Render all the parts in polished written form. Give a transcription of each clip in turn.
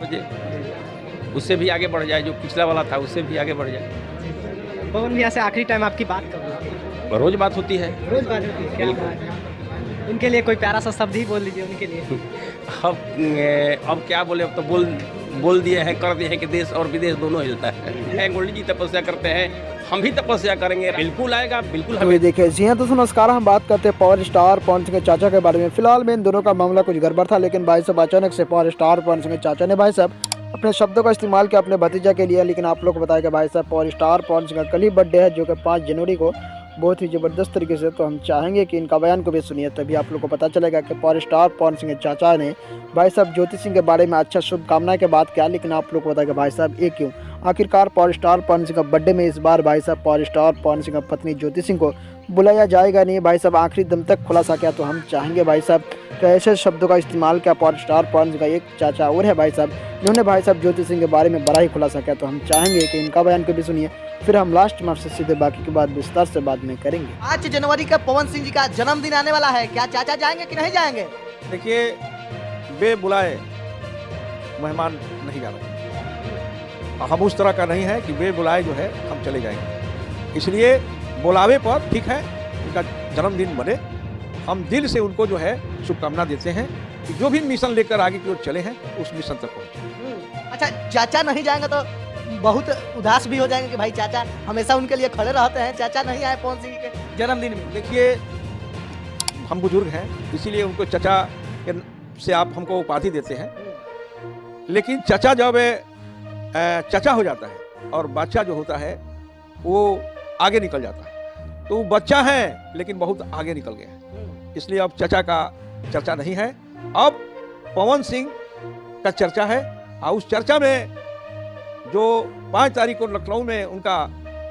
मुझे उससे भी आगे बढ़ जाए, जो पिछला वाला था उससे भी आगे बढ़ जाए। पवन भैया से आखिरी टाइम आपकी बात कब हुई थी? रोज बात होती है। रोज बात होती है, क्या बात? उनके लिए कोई प्यारा सा शब्द ही बोल दीजिए उनके लिए। अब क्या बोले, अब तो बोल दिए हैं, कर दिए हैं कि देश और विदेश दोनों हिलता है। गोल्डी जी तपस्या करते हैं, हम भी तपस्या करेंगे, बिल्कुल आएगा, बिल्कुल तो हमें। ये देखिए जी हाँ, तो नमस्कार। हम बात करते हैं पावर स्टार पवन सिंह के चाचा के बारे में। फिलहाल में इन दोनों का मामला कुछ गड़बड़ था, लेकिन भाई साहब अचानक से पावर स्टार पवन सिंह के चाचा ने भाई साहब अपने शब्दों का इस्तेमाल किया अपने भतीजा के लिए। लेकिन आप लोग को बताया कि भाई साहब पावर स्टार पवन सिंह का कल ही बर्थडे है, जो कि 5 जनवरी को, बहुत ही ज़बरदस्त तरीके से। तो हम चाहेंगे कि इनका बयान को भी सुनिए, तभी आप लोग को पता चलेगा कि पावर स्टार पवन सिंह के चाचा ने भाई साहब ज्योति सिंह के बारे में अच्छा शुभकामनाएं के बात किया। लेकिन आप लोग को बताया कि भाई साहब ये क्यों, आखिरकार पावर स्टार पवन सिंह का बर्थडे में इस बार भाई साहब पावर स्टार पवन सिंह की पत्नी ज्योति सिंह को बुलाया जाएगा नहीं। भाई साहब आखिरी दम तक खुलासा किया। तो हम चाहेंगे भाई साहब कि ऐसे शब्दों का इस्तेमाल किया पावर स्टार पवन सिंह का एक चाचा और है भाई साहब, इन्होंने भाई साहब ज्योति सिंह के बारे में बड़ा ही खुलासा किया। तो हम चाहेंगे कि इनका बयान को भी सुनिए, फिर हम लास्ट में आपसे सीधे बाकी की बात विस्तार से बाद में करेंगे। 5 जनवरी का पवन सिंह जी का जन्मदिन आने वाला है, क्या चाचा जाएंगे कि नहीं जाएंगे? देखिए, बे बुलाए मेहमान नहीं जाना। हम उस तरह का नहीं है कि बे बुलाए जो है हम चले जाएंगे। इसलिए बुलावे पर ठीक है उनका जन्मदिन बने, हम दिल से उनको जो है शुभकामना देते हैं कि जो भी मिशन लेकर आगे की ओर चले हैं उस मिशन तक पहुँचे। अच्छा, चाचा नहीं जाएंगे तो बहुत उदास भी हो जाएंगे कि भाई चाचा हमेशा उनके लिए खड़े रहते हैं, चाचा नहीं आए पवन सिंह के जन्मदिन में। देखिए, हम बुजुर्ग हैं, इसीलिए उनको चचा से आप हमको उपाधि देते हैं। लेकिन चचा जब चचा हो जाता है और बच्चा जो होता है वो आगे निकल जाता है, तो वो बच्चा है लेकिन बहुत आगे निकल गया है। इसलिए अब चचा का चर्चा नहीं है, अब पवन सिंह का चर्चा है। और उस चर्चा में जो 5 तारीख को लखनऊ में उनका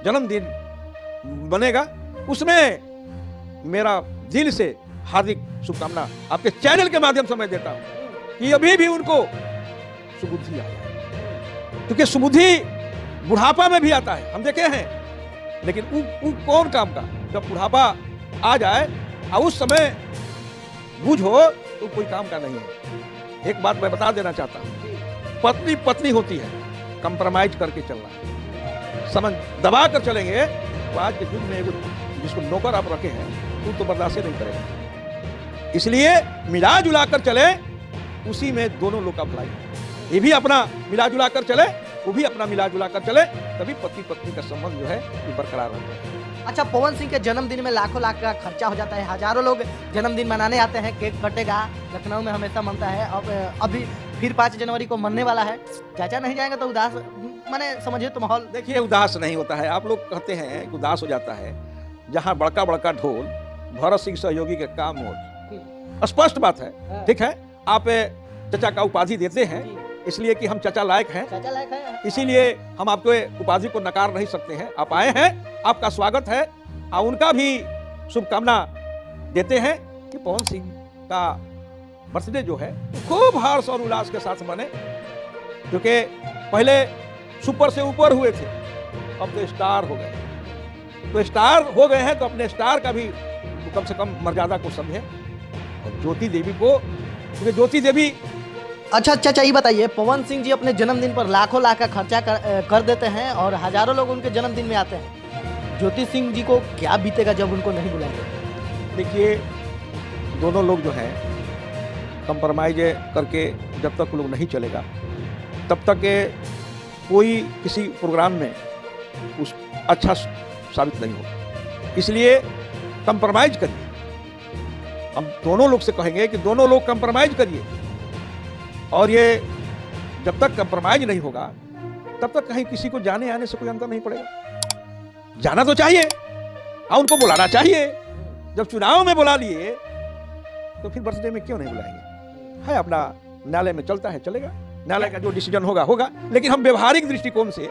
जन्मदिन बनेगा, उसमें मेरा दिल से हार्दिक शुभकामना आपके चैनल के माध्यम से मैं देता हूं कि अभी भी उनको सुबुद्धि आ जाए, क्योंकि सुबुद्धि बुढ़ापा में भी आता है, हम देखे हैं। लेकिन वो कौन काम का, जब बुढ़ापा आ जाए और उस समय बूझ हो तो कोई काम का नहीं है। एक बात मैं बता देना चाहता हूं, पत्नी पत्नी होती है, कंप्रोमाइज करके चलना, समझ दबा कर चलेंगे तो आज के युग में जिसको नौकर आप रखे हैं वो तो बर्दाश्त नहीं करेगा। इसलिए मिला जुला कर चले, उसी में दोनों लोग का भलाई, ये भी अपना मिला जुला कर चले, वो भी अपना मिला जुला कर चले, तभी पति पत्नी का संबंध जो है ये बरकरार रहता है। अच्छा, पवन सिंह के जन्मदिन में लाखों लाख का खर्चा हो जाता है, हजारों लोग जन्मदिन मनाने आते हैं, केक कटेगा, लखनऊ में हमेशा मनता है। अब अभी फिर 5 जनवरी को मनने वाला है, चाचा नहीं जाएंगे तो उदास, माने समझिए तो माहौल। देखिए, उदास नहीं होता है, आप लोग कहते हैं कि उदास हो जाता है। जहाँ बड़का बड़का ढोल भरत सिंह सहयोगी के काम हो, स्पष्ट बात है। ठीक है, आप चचा का उपाधि देते हैं इसलिए कि हम चचा लायक हैं, चाचा लायक है, इसीलिए हम आपको उपाधि को नकार नहीं सकते हैं। आप आए हैं, आपका स्वागत है, और उनका भी शुभकामना देते हैं कि पवन सिंह का बर्थडे जो है खूब हर्ष और उल्लास के साथ बने, क्योंकि पहले सुपर से ऊपर हुए थे, अब तो स्टार हो गए। तो स्टार हो गए हैं तो अपने स्टार का भी कम से कम मर्यादा को समझें। और ज्योति देवी को, क्योंकि ज्योति देवी। अच्छा चाचा, ये बताइए, पवन सिंह जी अपने जन्मदिन पर लाखों लाख का खर्चा कर देते हैं और हजारों लोग उनके जन्मदिन में आते हैं, ज्योति सिंह जी को क्या बीतेगा जब उनको नहीं बुलाएंगे? देखिए, दोनों लोग जो हैं कंप्रोमाइज करके जब तक लोग नहीं चलेगा तब तक कोई किसी प्रोग्राम में उस अच्छा साबित नहीं होगा। इसलिए कंप्रोमाइज करिए, हम दोनों लोग से कहेंगे कि दोनों लोग कंप्रोमाइज करिए। और ये जब तक कंप्रोमाइज नहीं होगा तब तक कहीं किसी को जाने आने से कोई अंतर नहीं पड़ेगा। जाना तो चाहिए और उनको बुलाना चाहिए। जब चुनाव में बुला लिए तो फिर बर्थडे में क्यों नहीं बुलाएंगे? है अपना न्यायालय में चलता है, चलेगा, न्यायालय का जो डिसीजन होगा होगा। लेकिन हम व्यवहारिक दृष्टिकोण से,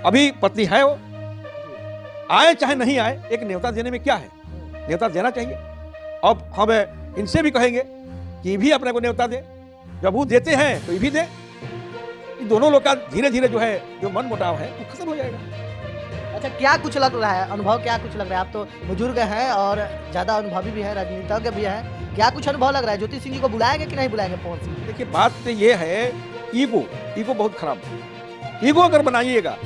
अभी पत्नी है, वो आए चाहे नहीं आए, एक न्योता देने में क्या है, न्योता देना चाहिए। अब हम इनसे भी कहेंगे कि भी अपने को न्योता दे, जब वो देते हैं तो ये भी दे। दोनों लोग का धीरे धीरे जो है जो मन मुटाव है वो खत्म हो जाएगा। अच्छा, क्या कुछ लग रहा है, अनुभव क्या कुछ लग रहा है? आप तो बुजुर्ग हैं और ज्यादा अनुभवी भी हैं, राजनीतिज्ञ भी हैं, क्या कुछ अनुभव लग रहा है? ज्योति सिंह जी को बुलाएंगे कि नहीं बुलाएंगे पवन सिंह? देखिए, बात तो ये है ईगो बहुत खराब है। ईगो अगर बनाइएगा,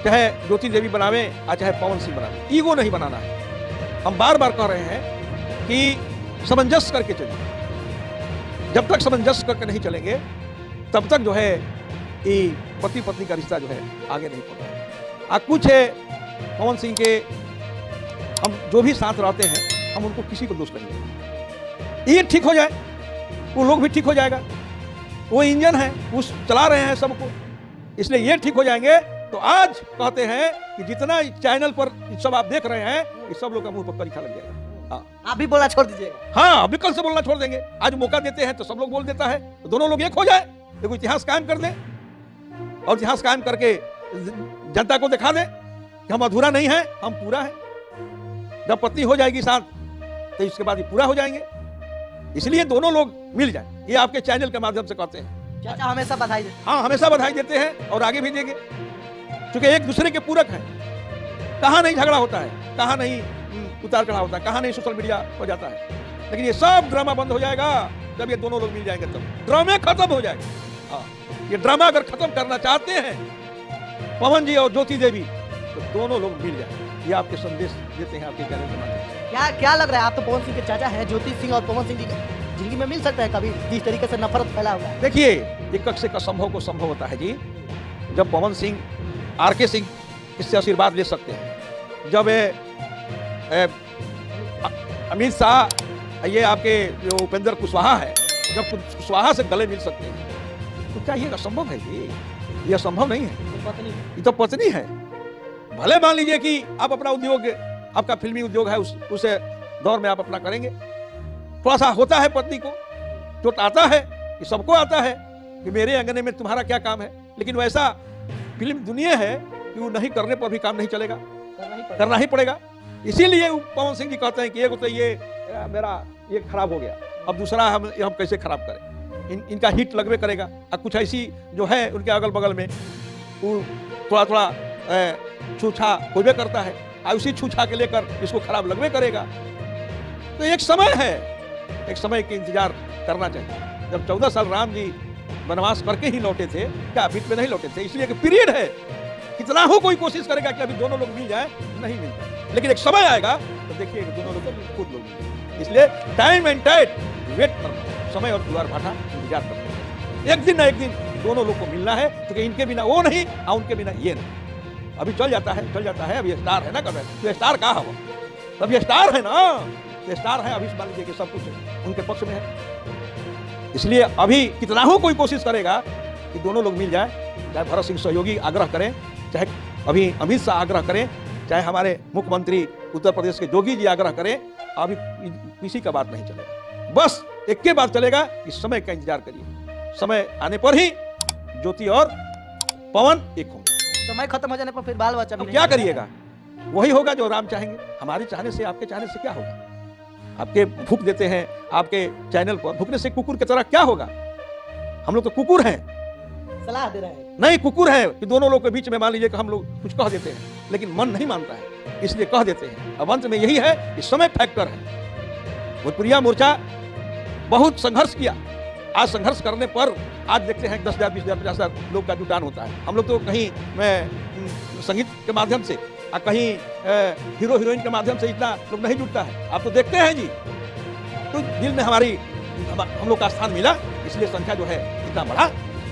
चाहे ज्योति देवी बनावे और चाहे पवन सिंह बनावे, ईगो नहीं बनाना है। हम बार बार कह रहे हैं कि सामंजस्य करके चलिए। जब तक सामंजस्य करके नहीं चलेंगे तब तक जो है ये पति पत्नी का रिश्ता जो है आगे नहीं बढ़ेगा। कुछ है पवन सिंह के, हम जो भी साथ रहते हैं हम उनको किसी को दोष करेंगे। ये ठीक हो जाए, वो लोग भी ठीक हो जाएगा। वो इंजन है, उस चला रहे हैं सबको, इसलिए ये ठीक हो जाएंगे। तो आज कहते हैं कि जितना चैनल पर सब आप देख रहे हैं, ये सब लोग का मुंह पर परीक्षा लग जाएगा। हाँ, आप भी बोलना छोड़ दीजिएगा। हाँ, अभी कल से बोलना छोड़ देंगे। आज मौका देते हैं तो सब लोग बोल देता है, तो दोनों लोग एक हो जाए, देखो इतिहास कायम कर दें और इतिहास कायम करके जनता को दिखा दें कि हम अधूरा नहीं है, हम पूरा है। जब पत्नी हो जाएगी साथ तो इसके बाद ये पूरा हो जाएंगे। इसलिए दोनों लोग मिल जाए, ये आपके चैनल के माध्यम से कहते हैं। चाचा हमेशा बधाई देते हाँ, हमेशा बधाई देते हैं और आगे भी देंगे, क्योंकि एक दूसरे के पूरक हैं। कहाँ नहीं झगड़ा होता है, कहाँ नहीं उतार चढ़ाव होता है, कहाँ नहीं सोशल मीडिया हो जाता है। लेकिन ये सब ड्रामा बंद हो जाएगा जब ये दोनों लोग मिल जाएंगे, तब ड्रामे खत्म हो जाएंगे। हाँ, ये ड्रामा अगर खत्म करना चाहते हैं पवन जी और ज्योति देवी, तो दोनों लोग मिल जाए। ये आपके संदेश देते हैं आपके चैनल के माध्यम से। क्या लग रहा है, आप तो पवन सिंह के चाचा हैं, ज्योति सिंह और पवन सिंह जी जिंदगी में मिल सकता है कभी, जिस तरीके से नफरत फैला हुआ है? देखिए, एक से का संभव को संभव होता है जी। जब पवन सिंह आर.के. सिंह इससे आशीर्वाद ले सकते हैं, जब अमित शाह, ये आपके जो उपेंद्र कुशवाहा है, जब कुशवाहा से गले मिल सकते हैं, तो क्या ये असंभव है जी? ये असंभव नहीं है, ये तो पत्नी है। भले मान लीजिए कि आप अपना उद्योग, आपका फिल्मी उद्योग है, उस दौर में आप अपना करेंगे, थोड़ा सा होता है पत्नी को चोट आता है, ये सबको आता है कि मेरे अंगने में तुम्हारा क्या काम है। लेकिन वैसा फिल्म दुनिया है कि वो नहीं करने पर भी काम नहीं चलेगा, करना ही पड़ेगा। इसीलिए पवन सिंह जी कहते हैं कि एक तो ये मेरा ये खराब हो गया, अब दूसरा हम कैसे खराब करें। इनका हिट लगवे करेगा। और कुछ ऐसी जो है उनके अगल बगल में वो थोड़ा थोड़ा छूछा होबे करता है, और उसी छूछा के लेकर इसको खराब लगवे करेगा। तो एक समय है, एक समय के इंतजार करना चाहिए। जब 14 साल राम जी वनवास करके ही लौटे थे, क्या बीच में नहीं लौटे थे, इसलिए कि पीरियड है। कितना हो कोई कोशिश करेगा कि अभी दोनों लोग मिल जाए, नहीं मिल जाए, लेकिन एक समय आएगा तो देखिए दोनों लोग खुद लोग मिल जाए। इसलिए टाइम एंड टाइट वेट करना, समय और दुआर भाटा इंतजार करते हैं। एक दिन ना एक दिन दोनों लोग को मिलना है, क्योंकि इनके बिना वो नहीं और उनके बिना ये नहीं। अभी चल जाता है, चल जाता है। अब ये स्टार है ना, कब तो स्टार कहाँ हो, अब ये स्टार है ना, ये स्टार है। अभी मान लीजिए कि सब कुछ उनके पक्ष में है। इसलिए अभी कितना हो कोई कोशिश करेगा कि दोनों लोग मिल जाए, चाहे भरत सिंह सहयोगी आग्रह करें, चाहे अभी अमित शाह आग्रह करें, चाहे हमारे मुख्यमंत्री उत्तर प्रदेश के योगी जी आग्रह करें, अभी किसी का बात नहीं चलेगा। बस एक के बात चलेगा कि समय का इंतजार करिए। समय आने पर ही ज्योति और पवन एक होंगे। समय खत्म हो जाने पर फिर बाल बच्चा भी क्या करिएगा? वही होगा जो राम चाहेंगे। हमारे चाहने से, आपके चाहने से क्या होगा? आपके भूख देते हैं आपके चैनल पर, भूखने से कुकुर की तरह क्या होगा? हम लोग तो कुकुर हैं, सलाह दे रहे हैं। नहीं कुकुर है कि दोनों लोग के बीच में मान लीजिए कि हम लोग कुछ कह देते हैं, लेकिन मन नहीं मानता है, इसलिए कह देते हैं। अब अंत में यही है कि समय फैक्टर है। भोजपुरिया मोर्चा बहुत संघर्ष किया। आज संघर्ष करने पर आज देखते हैं 10,000, 20,000, 50,000 लोग का जुटान होता है। हम लोग तो कहीं संगीत के माध्यम से, कहीं हीरो हीरोइन के माध्यम से इतना लोग नहीं जुटता है। आप तो देखते हैं जी, तो दिल में हम लोग का स्थान मिला, इसलिए संख्या जो है इतना बढ़ा।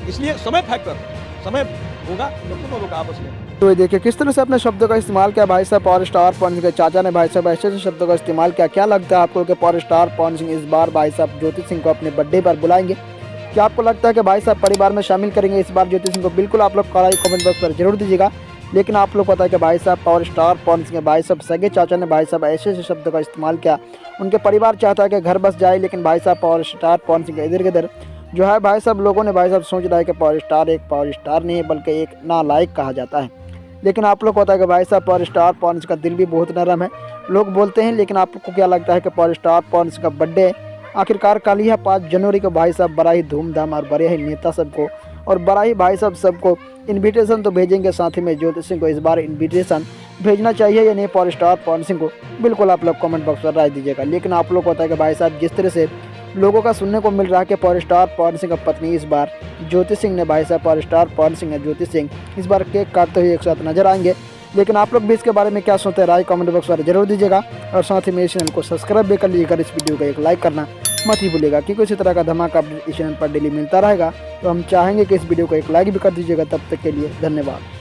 इसलिए समय फैक्टर, समय होगा तो दोनों लोग आपस में। तो देखिए किस तरह से अपने शब्दों का इस्तेमाल किया भाई साहब पावर स्टार पवन सिंह के चाचा ने। भाई साहब ऐसे शब्दों का इस्तेमाल किया। क्या लगता है आपको कि पावर स्टार पवन सिंह इस बार भाई साहब ज्योति सिंह को अपने बर्थडे पर बुलाएंगे? क्या आपको लगता है कि भाई साहब परिवार में शामिल करेंगे इस बार ज्योति सिंह को? बिल्कुल आप लोग कमेंट बॉक्स पर जरूर दीजिएगा। लेकिन आप लोग पता है कि भाई साहब पावर स्टार पवन सिंह के भाई साहब सगे चाचा ने भाई साहब ऐसे शब्दों का इस्तेमाल किया। उनके परिवार चाहता है कि घर बस जाए, लेकिन भाई साहब पावर स्टार पवन सिंह के इधर गिधर जो है भाई साहब लोगों ने भाई साहब सोच रहा है कि पावर स्टार एक पावर स्टार नहीं है, बल्कि एक नालायक कहा जाता है। लेकिन आप लोग को पता है कि भाई साहब पावर स्टार पवन सिंह का दिल भी बहुत नरम है, लोग बोलते हैं। लेकिन आपको क्या लगता है कि पावर स्टार पवन सिंह का बर्थडे आखिरकार कल ही है 5 जनवरी को भाई साहब बड़ा ही धूमधाम और बड़े ही नेता सबको और बड़ा ही भाई साहब सबको इन्विटेशन तो भेजेंगे, साथ ही में ज्योति सिंह को इस बार इन्विटेशन भेजना चाहिए या नहीं पावर स्टार पवन सिंह को? बिल्कुल आप लोग कमेंट बॉक्स पर राय दीजिएगा। लेकिन आप लोग को पता है कि भाई साहब जिस तरह से लोगों का सुनने को मिल रहा है कि पावर स्टार पवन सिंह की पत्नी इस बार ज्योति सिंह ने भाई साहब पावर स्टार पवन सिंह और ज्योति सिंह इस बार केक काटते हुए एक साथ नजर आएंगे। लेकिन आप लोग भी इसके बारे में क्या सोचते हैं, राय कमेंट बॉक्स में जरूर दीजिएगा और साथ ही मेरे चैनल को सब्सक्राइब भी कर लीजिएगा। इस वीडियो को एक लाइक करना मत ही भूलिएगा क्योंकि इसी तरह का धमाका अपडेट इस चैनल पर डेली मिलता रहेगा। तो हम चाहेंगे कि इस वीडियो को एक लाइक भी कर दीजिएगा। तब तक के लिए धन्यवाद।